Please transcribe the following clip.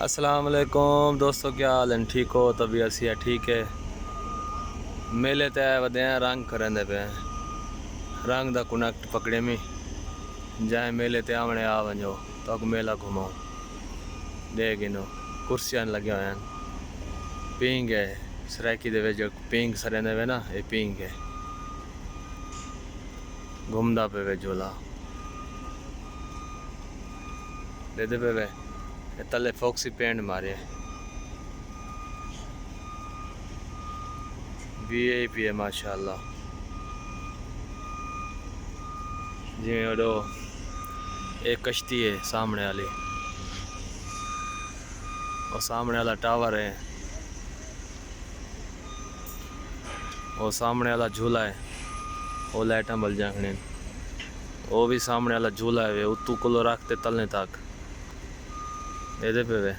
अस्सलाम वालेकुम दोस्तों, क्या हाल है? ठीक हो? तबीयत सी है ठीक है। मेले ते वदे रंग करेंदे पे रंग दा कुनैक्ट पकड़े में जाए मेले ते आवने आ वञो तो मेला घुमाओ दे गिनो कुर्सियां लगे हुए हैं। पींग है सराइकी दे जो पींग सरेंदे वे ना, ये पींग है घूमदा पे वे झोला दे दे पे वे तले फोक्सी पेंट मारे VIP है माशाल्लाह। जिमें वो एक कश्ती है सामने वाली, और सामने वाला टावर है, वो सामने वाला झूला है, वो लाइटा बल जाखने, वो भी सामने वाला झूला है वे उतू को रखते तलने तक दे पे वे।